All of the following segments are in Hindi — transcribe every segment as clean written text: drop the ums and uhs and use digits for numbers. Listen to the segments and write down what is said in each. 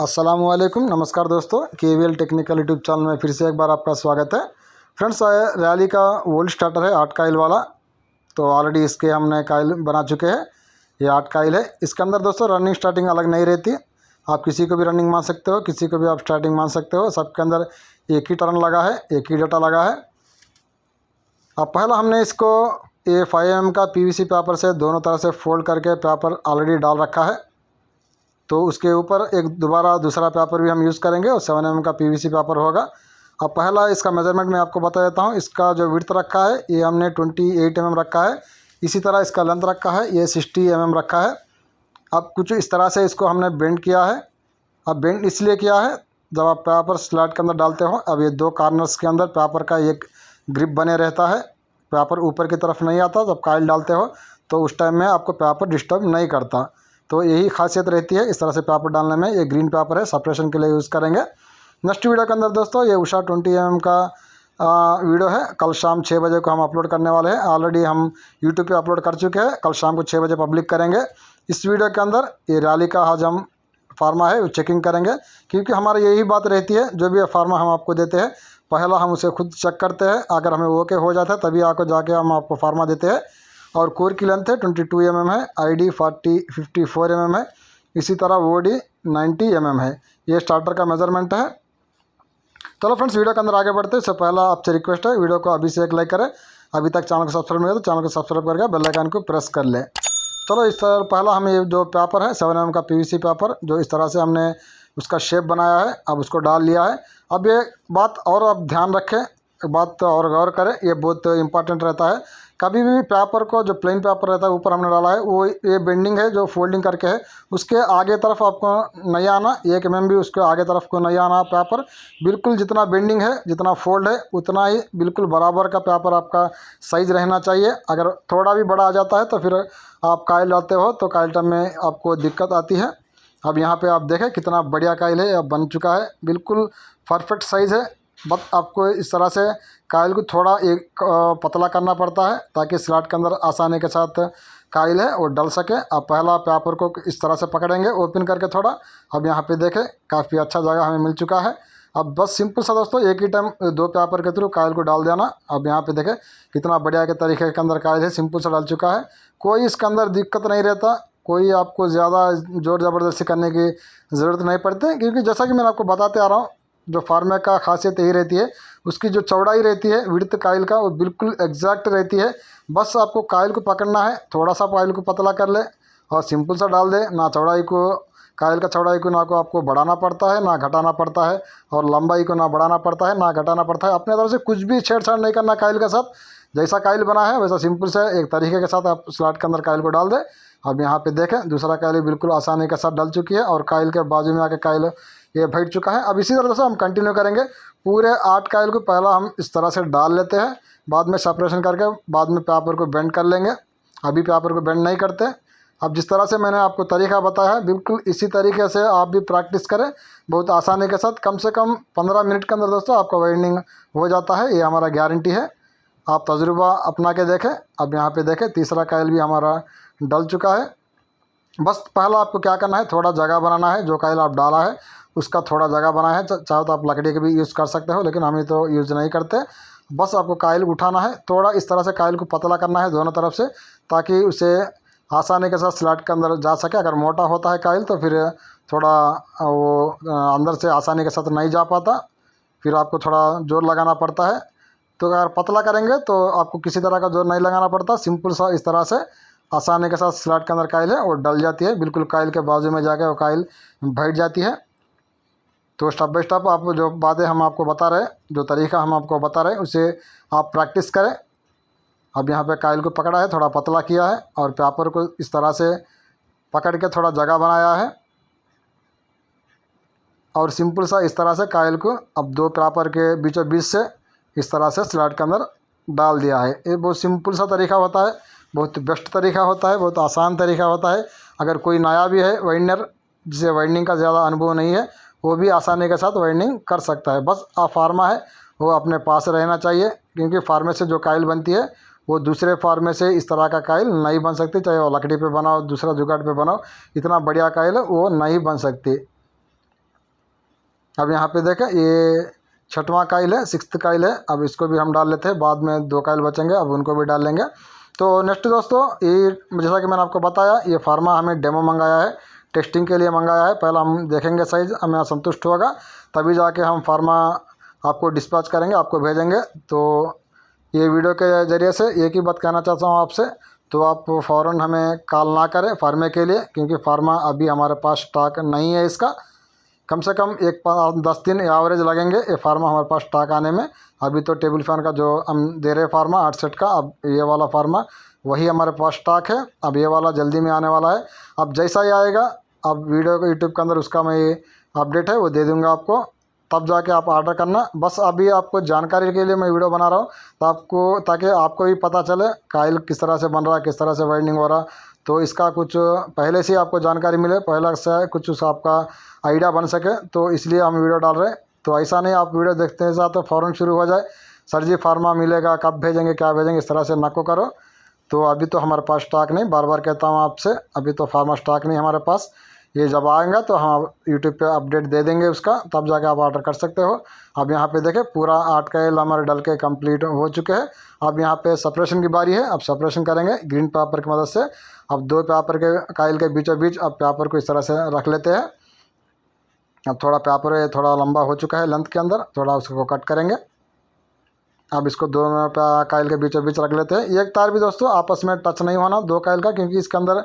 अस्सलामुअलैकुम, नमस्कार दोस्तों। केवीएल टेक्निकल यूट्यूब चैनल में फिर से एक बार आपका स्वागत है। फ्रेंड्स, रैली का वोल्ट स्टार्टर है 8 काइल वाला। तो ऑलरेडी इसके हमने काइल बना चुके हैं। ये 8 काइल है। इसके अंदर दोस्तों रनिंग स्टार्टिंग अलग नहीं रहती। आप किसी को भी रनिंग मान सकते हो, किसी को भी आप स्टार्टिंग मान सकते हो। सबके अंदर एक ही टर्न लगा है, एक ही डाटा लगा है। अब पहला हमने इसको ये 5mm का PVC पेपर से दोनों तरह से फोल्ड करके पेपर ऑलरेडी डाल रखा है। तो उसके ऊपर एक दोबारा दूसरा पेपर भी हम यूज़ करेंगे और 7mm का PVC पेपर होगा। अब पहला इसका मेजरमेंट मैं आपको बता देता हूँ। इसका जो विड्थ रखा है ये हमने 28mm रखा है। इसी तरह इसका लेंथ रखा है ये 60mm रखा है। अब कुछ इस तरह से इसको हमने बेंड किया है। अब बेंड इसलिए किया है, जब आप पेपर स्लैट के अंदर डालते हो, अब ये दो कॉर्नर्स के अंदर पेपर का एक ग्रिप बने रहता है। पेपर ऊपर की तरफ नहीं आता। जब काइल डालते हो तो उस टाइम में आपको पेपर डिस्टर्ब नहीं करता। तो यही खासियत रहती है इस तरह से पेपर डालने में। ये ग्रीन पेपर है, सेपरेशन के लिए यूज़ करेंगे। नेक्स्ट वीडियो के अंदर दोस्तों ये उषा 20mm का वीडियो है। कल शाम 6 बजे को हम अपलोड करने वाले हैं। ऑलरेडी हम यूट्यूब पे अपलोड कर चुके हैं। कल शाम को 6 बजे पब्लिक करेंगे। इस वीडियो के अंदर ये रैली का आज हम फार्मा है वो चेकिंग करेंगे, क्योंकि हमारी यही बात रहती है। जो भी फार्मा हम आपको देते हैं पहला हम उसे खुद चेक करते हैं। अगर हमें ओके हो जाता है तभी आकर जाके हम आपको फार्मा देते हैं। और कोर की लेंथ है 22mm है, ID 54mm है। इसी तरह OD 90mm है। ये स्टार्टर का मेजरमेंट है। चलो फ्रेंड्स, वीडियो के अंदर आगे बढ़ते हैं। इससे पहला आपसे रिक्वेस्ट है, वीडियो को अभी से एक लाइक करें। अभी तक चैनल को सब्सक्राइब नहीं किया तो चैनल को सब्सक्राइब करके बेल आइकन को प्रेस कर लें। चलो, इस तरह पहला हम ये जो पेपर है 7mm का PVC पेपर, जो इस तरह से हमने उसका शेप बनाया है, अब उसको डाल लिया है। अब ये बात और आप ध्यान रखें, एक बात और गौर करें, ये बहुत इंपॉर्टेंट रहता है। कभी भी पेपर को, जो प्लेन पेपर रहता है ऊपर हमने डाला है, वो ये बेंडिंग है जो फोल्डिंग करके है, उसके आगे तरफ आपको नहीं आना। 1mm भी उसके आगे तरफ को नहीं आना। पेपर बिल्कुल जितना बेंडिंग है, जितना फोल्ड है, उतना ही बिल्कुल बराबर का पेपर आपका साइज़ रहना चाहिए। अगर थोड़ा भी बड़ा आ जाता है तो फिर आप काइल डालते हो तो काइल टाइम में आपको दिक्कत आती है। अब यहाँ पे आप देखें कितना बढ़िया काइल है, अब बन चुका है, बिल्कुल परफेक्ट साइज़ है। बस आपको इस तरह से काइल को थोड़ा एक पतला करना पड़ता है ताकि स्लॉट के अंदर आसानी के साथ काइल है वो डल सके। आप पहला पेपर को इस तरह से पकड़ेंगे ओपन करके थोड़ा। अब यहाँ पे देखें काफ़ी अच्छा जगह हमें मिल चुका है। अब बस सिंपल सा दोस्तों एक ही टाइम 2 पेपर के थ्रू काइल को डाल देना। अब यहाँ पे देखें कितना बढ़िया के तरीके के अंदर काइल है, सिंपल सा डल चुका है। कोई इसके अंदर दिक्कत नहीं रहता, कोई आपको ज़्यादा जोर ज़बरदस्ती करने की ज़रूरत नहीं पड़ती, क्योंकि जैसा कि मैं आपको बताते आ रहा हूँ, जो फार्मा का खासियत यही रहती है, उसकी जो चौड़ाई रहती है विड्थ काइल का वो बिल्कुल एग्जैक्ट रहती है। बस आपको काइल को पकड़ना है, थोड़ा सा काइल को पतला कर ले और सिंपल सा डाल दे। ना चौड़ाई को, काइल का चौड़ाई को ना को आपको बढ़ाना पड़ता है ना घटाना पड़ता है, और लंबाई को ना बढ़ाना पड़ता है ना घटाना पड़ता है। अपने तरफ से कुछ भी छेड़छाड़ नहीं करना काइल के साथ। जैसा काइल बना है वैसा सिंपल से एक तरीके के साथ आप स्लॉट के अंदर काइल को डाल दें। अब यहाँ पे देखें दूसरा काइल बिल्कुल आसानी के साथ डल चुकी है और काइल के बाजू में आके काइल ये बैठ चुका है। अब इसी तरह से हम कंटिन्यू करेंगे। पूरे 8 काइल को पहला हम इस तरह से डाल लेते हैं, बाद में सेपरेशन करके बाद में पेपर को बेंड कर लेंगे। अभी पेपर को बेंड नहीं करते। अब जिस तरह से मैंने आपको तरीका बताया है बिल्कुल इसी तरीके से आप भी प्रैक्टिस करें, बहुत आसानी के साथ। कम से कम 15 मिनट के अंदर दोस्तों आपका वेल्डिंग हो जाता है, ये हमारा गारंटी है। आप तजुर्बा अपना के देखें। अब यहाँ पे देखें तीसरा काइल भी हमारा डल चुका है। बस पहला आपको क्या करना है, थोड़ा जगह बनाना है। जो काइल आप डाला है उसका थोड़ा जगह बनाया है। चाहो तो आप लकड़ी के भी यूज़ कर सकते हो, लेकिन हम तो यूज़ नहीं करते। बस आपको काइल उठाना है, थोड़ा इस तरह से काइल को पतला करना है दोनों तरफ से, ताकि उसे आसानी के साथ स्लॉट के अंदर जा सके। अगर मोटा होता है काइल तो फिर थोड़ा वो अंदर से आसानी के साथ नहीं जा पाता, फिर आपको थोड़ा जोर लगाना पड़ता है। तो अगर पतला करेंगे तो आपको किसी तरह का जोर नहीं लगाना पड़ता, सिंपल सा इस तरह से आसानी के साथ स्लॉट के अंदर काइल है और डल जाती है। बिल्कुल काइल के बाजू में जाके वो काइल बैठ जाती है। तो स्टेप बाय स्टेप आप जो बातें हम आपको बता रहे हैं, जो तरीका हम आपको बता रहे हैं, उसे आप प्रैक्टिस करें। अब यहाँ पे काइल को पकड़ा है, थोड़ा पतला किया है और पेपर को इस तरह से पकड़ के थोड़ा जगह बनाया है और सिंपल सा इस तरह से काइल को अब 2 पेपर के बीचों बीच से इस तरह से स्लॉट के अंदर डाल दिया है। ये बहुत सिंपल सा तरीका होता है, बहुत बेस्ट तरीका होता है, बहुत आसान तरीका होता है। अगर कोई नया भी है वाइंडर, जिसे वाइंडिंग का ज़्यादा अनुभव नहीं है, वो भी आसानी के साथ वाइंडिंग कर सकता है। बस फार्मा है वो अपने पास रहना चाहिए, क्योंकि फार्मे से जो काइल बनती है वो दूसरे फार्मे से इस तरह का काइल नहीं बन सकती। चाहे वो लकड़ी पे बनाओ, दूसरा जुगाड़ पे बनाओ, इतना बढ़िया काइल वो नहीं बन सकती। अब यहाँ पे देखें ये छठवां काइल है, सिक्स्थ काइल है। अब इसको भी हम डाल लेते हैं, बाद में 2 काइल बचेंगे, अब उनको भी डाल लेंगे। तो नेक्स्ट दोस्तों, ये जैसा कि मैंने आपको बताया, ये फार्मा हमें डेमो मंगाया है, टेस्टिंग के लिए मंगाया है। पहले हम देखेंगे साइज़, हमें संतुष्ट होगा तभी जाके हम फार्मा आपको डिस्पैच करेंगे, आपको भेजेंगे। तो ये वीडियो के ज़रिए से एक ही बात कहना चाहता हूँ आपसे, तो आप फ़ौरन हमें कॉल ना करें फार्मे के लिए, क्योंकि फार्मा अभी हमारे पास स्टॉक नहीं है इसका। कम से कम 10 दिन एवरेज लगेंगे ये फार्मा हमारे पास स्टॉक आने में। अभी तो टेबल फैन का जो हम दे रहे फार्मा 8 सेट का, अब ये वाला फार्मा वही हमारे पास स्टॉक है। अब ये वाला जल्दी में आने वाला है। अब जैसा ही आएगा, अब वीडियो को यूट्यूब के अंदर उसका मैं ये अपडेट है वो दे दूँगा आपको, तब जाके आप ऑर्डर करना। बस अभी आपको जानकारी के लिए मैं वीडियो बना रहा हूँ, तो आपको, ताकि आपको भी पता चले काइल किस तरह से बन रहा है, किस तरह से वाइंडिंग हो रहा, तो इसका कुछ पहले से आपको जानकारी मिले, पहले से कुछ उस आपका आइडिया बन सके, तो इसलिए हम वीडियो डाल रहे हैं। तो ऐसा नहीं आप वीडियो देखते हैं साथ तो फ़ौरन शुरू हो जाए, सर जी फार्मा मिलेगा, कब भेजेंगे, क्या भेजेंगे, इस तरह से नको करो। तो अभी तो हमारे पास स्टॉक नहीं, बार बार कहता हूँ आपसे, अभी तो फार्मा स्टॉक नहीं हमारे पास। ये जब आएगा तो हम यूट्यूब पे अपडेट दे देंगे उसका, तब जाके आप ऑर्डर कर सकते हो। अब यहाँ पे देखें पूरा 8 काइल हमारे डल के कंप्लीट हो चुके हैं। अब यहाँ पे सेपरेशन की बारी है, अब सेपरेशन करेंगे ग्रीन पेपर की मदद से। अब 2 पेपर के काइल के बीचों बीच अब पेपर को इस तरह से रख लेते हैं। अब थोड़ा पेपर है थोड़ा लंबा हो चुका है लेंथ के अंदर, थोड़ा उसको कट करेंगे। अब इसको दोनों काइल के बीचों बीच रख लेते हैं। एक तार भी दोस्तों आपस में टच नहीं होना 2 काइल का, क्योंकि इसके अंदर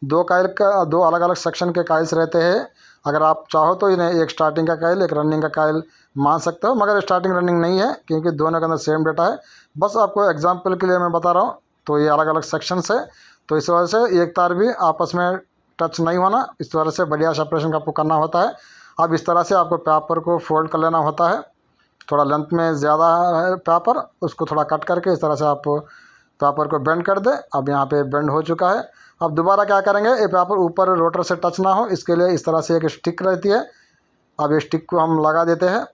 2 काइल का 2 अलग अलग सेक्शन के काइल्स रहते हैं। अगर आप चाहो तो इन्हें एक स्टार्टिंग का काइल एक रनिंग का काइल मान सकते हो, मगर स्टार्टिंग रनिंग नहीं है, क्योंकि दोनों के अंदर सेम डेटा है। बस आपको एग्जाम्पल के लिए मैं बता रहा हूँ। तो ये अलग अलग सेक्शंस है, तो इस वजह से एक तार भी आपस में टच नहीं होना, इस तरह से बढ़िया सेपरेशन आपको करना होता है। अब इस तरह से आपको पेपर को फोल्ड कर लेना होता है। थोड़ा लेंथ में ज़्यादा है पेपर, उसको थोड़ा कट करके इस तरह से आप पेपर को बेंड कर दे। अब यहाँ पे बेंड हो चुका है। अब दोबारा क्या करेंगे, ये पेपर ऊपर रोटर से टच ना हो, इसके लिए इस तरह से एक स्टिक रहती है। अब ये स्टिक को हम लगा देते हैं।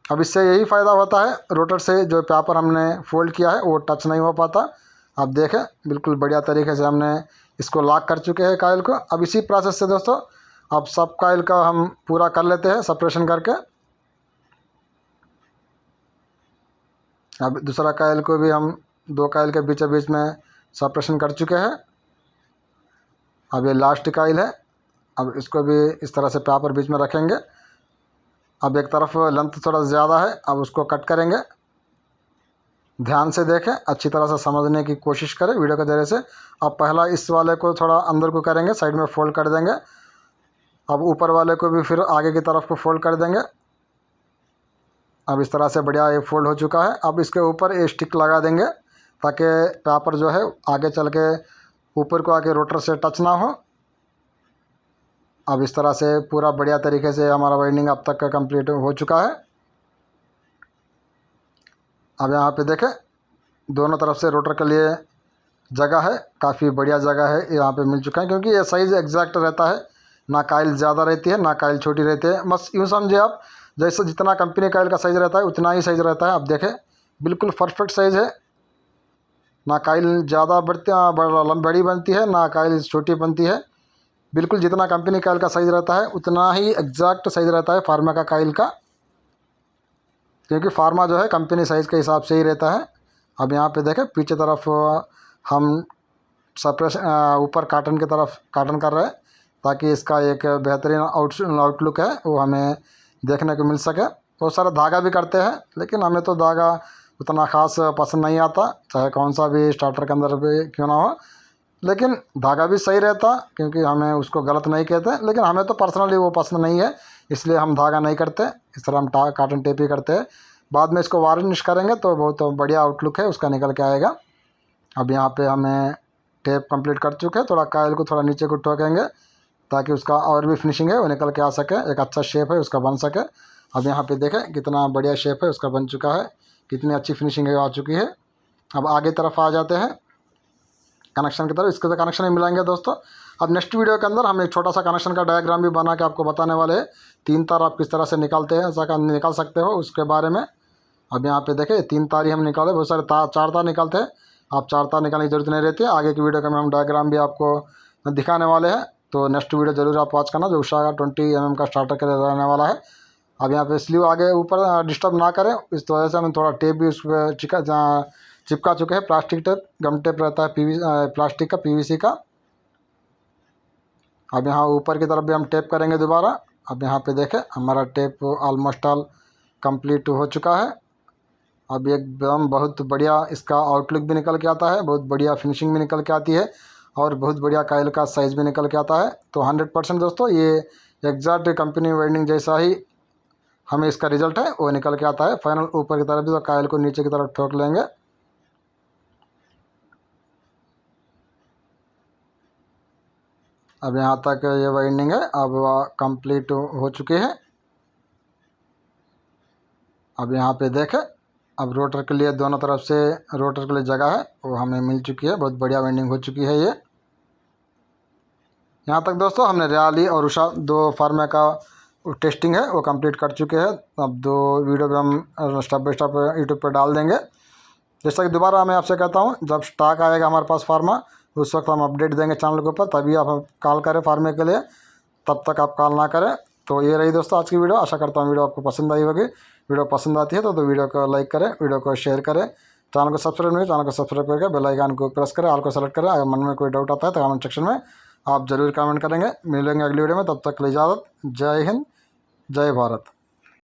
अब इससे यही फ़ायदा होता है, रोटर से जो पेपर हमने फोल्ड किया है वो टच नहीं हो पाता। अब देखें बिल्कुल बढ़िया तरीके से हमने इसको लॉक कर चुके हैं काइल को। अब इसी प्रोसेस से दोस्तों अब सब काइल का हम पूरा कर लेते हैं सेपरेशन करके। अब दूसरा काइल को भी हम 2 काइल के बीचों बीच में सेपरेशन कर चुके हैं। अब ये लास्ट काइल है, अब इसको भी इस तरह से पेपर बीच में रखेंगे। अब एक तरफ लेंथ थोड़ा ज़्यादा है, अब उसको कट करेंगे। ध्यान से देखें, अच्छी तरह से समझने की कोशिश करें वीडियो के जरिए से। अब पहला इस वाले को थोड़ा अंदर को करेंगे, साइड में फोल्ड कर देंगे। अब ऊपर वाले को भी फिर आगे की तरफ को फोल्ड कर देंगे। अब इस तरह से बढ़िया ये फोल्ड हो चुका है। अब इसके ऊपर ये स्टिक लगा देंगे, ताकि पेपर जो है आगे चल के ऊपर को आके रोटर से टच ना हो। अब इस तरह से पूरा बढ़िया तरीके से हमारा वाइंडिंग अब तक का कंप्लीट हो चुका है। अब यहाँ पे देखें दोनों तरफ से रोटर के लिए जगह है, काफ़ी बढ़िया जगह है यहाँ पे मिल चुका है, क्योंकि ये साइज़ एग्जैक्ट रहता है, ना काइल ज़्यादा रहती है ना काइल छोटी रहती है। बस यूँ समझिए आप, जैसे जितना कंपनी काइल का साइज़ रहता है उतना ही साइज़ रहता है। अब देखें बिल्कुल परफेक्ट साइज़ है, ना काइल ज़्यादा बड़ी बनती है ना काइल छोटी बनती है। बिल्कुल जितना कंपनी काइल का साइज़ रहता है उतना ही एग्जैक्ट साइज़ रहता है फार्मा का काइल का, क्योंकि फार्मा जो है कंपनी साइज़ के हिसाब से ही रहता है। अब यहाँ पे देखें पीछे तरफ हम सेपरेशन ऊपर काटन की तरफ काटन कर रहे हैं, ताकि इसका एक बेहतरीन आउटलुक है वो हमें देखने को मिल सके। बहुत सारा धागा भी करते हैं, लेकिन हमें तो धागा उतना ख़ास पसंद नहीं आता, चाहे कौन सा भी स्टार्टर के अंदर भी क्यों ना हो। लेकिन धागा भी सही रहता, क्योंकि हमें उसको गलत नहीं कहते, लेकिन हमें तो पर्सनली वो पसंद नहीं है, इसलिए हम धागा नहीं करते। इस तरह हम काटन टेप ही करते हैं। बाद में इसको वार्निश करेंगे तो बहुत बढ़िया आउटलुक है उसका निकल के आएगा। अब यहाँ पे हमें टेप कंप्लीट कर चुके हैं। थोड़ा काइल को थोड़ा नीचे को ठोकेंगे, ताकि उसका और भी फिनिशिंग है वो निकल के आ सके, एक अच्छा शेप है उसका बन सके। अब यहाँ पे देखें कितना बढ़िया शेप है उसका बन चुका है, कितनी अच्छी फिनिशिंग है आ चुकी है। अब आगे तरफ आ जाते हैं कनेक्शन की तरफ। इसके तो कनेक्शन ही मिलाएंगे दोस्तों। अब नेक्स्ट वीडियो के अंदर हम एक छोटा सा कनेक्शन का डायग्राम भी बना के आपको बताने वाले हैं। 3 तार आप किस तरह से निकालते हैं, ऐसा निकाल सकते हो उसके बारे में। अब यहाँ पे देखें 3 तार ही हम निकाले, बहुत सारे 4 तार निकालते हैं। आप 4 तार निकालने की जरूरत नहीं रहती है। आगे की वीडियो में हम डायग्राम भी आपको दिखाने वाले हैं। तो नेक्स्ट वीडियो ज़रूर आप वॉच करना, जो उषा का 20 mm का स्टार्टर के लिए रहने वाला है। अब यहाँ पे स्लीव आगे ऊपर डिस्टर्ब ना करें, इस वजह से हम थोड़ा टेप भी उस पर चिपका चुके हैं। प्लास्टिक टेप, गम टेप रहता है प्लास्टिक का, PVC का। अब यहाँ ऊपर की तरफ भी हम टेप करेंगे दोबारा। अब यहाँ पे देखें हमारा टेप ऑलमोस्ट ऑल कंप्लीट हो चुका है। अब एकदम बहुत बढ़िया इसका आउटलुक भी निकल के आता है, बहुत बढ़िया फिनिशिंग भी निकल के आती है और बहुत बढ़िया काइल का साइज़ भी निकल के आता है। तो 100% दोस्तों ये एग्जैक्ट कंपनी वेल्डिंग जैसा ही हमें इसका रिजल्ट है वो निकल के आता है। फाइनल ऊपर की तरफ भी तो काइल को नीचे की तरफ ठोक लेंगे। अब यहाँ तक ये वाइंडिंग है, अब कंप्लीट हो चुकी है। अब यहाँ पे देखें, अब रोटर के लिए दोनों तरफ से रोटर के लिए जगह है वो हमें मिल चुकी है, बहुत बढ़िया वाइंडिंग हो चुकी है ये। यहाँ तक दोस्तों हमने रैली और उषा 2 फार्मा का टेस्टिंग है वो कंप्लीट कर चुके हैं। अब 2 वीडियो भी हम स्टेप बाय स्टेप यूट्यूब पर डाल देंगे। जैसा कि दोबारा मैं आपसे कहता हूँ, जब स्टॉक आएगा हमारे पास फार्मा उस वक्त हम अपडेट देंगे चैनल के ऊपर, तभी आप कॉल करें फार्मे के लिए, तब तक आप कॉल ना करें। तो ये रही दोस्तों आज की वीडियो। आशा करता हूँ वीडियो आपको पसंद आई होगी। वीडियो पसंद आती है तो वीडियो को लाइक करें, वीडियो को शेयर करें, चैनल को सब्सक्राइब नहीं, चैनल को सब्सक्राइब करके बेल आइकन को प्रेस करें, ऑल को सेलेक्ट करें। अगर मन में कोई डाउट आता है तो कमेंट सेक्शन में आप ज़रूर कमेंट करेंगे। मिलेंगे अगली वीडियो में, तब तक के लिए इजाज़त। जय हिंद, जय भारत।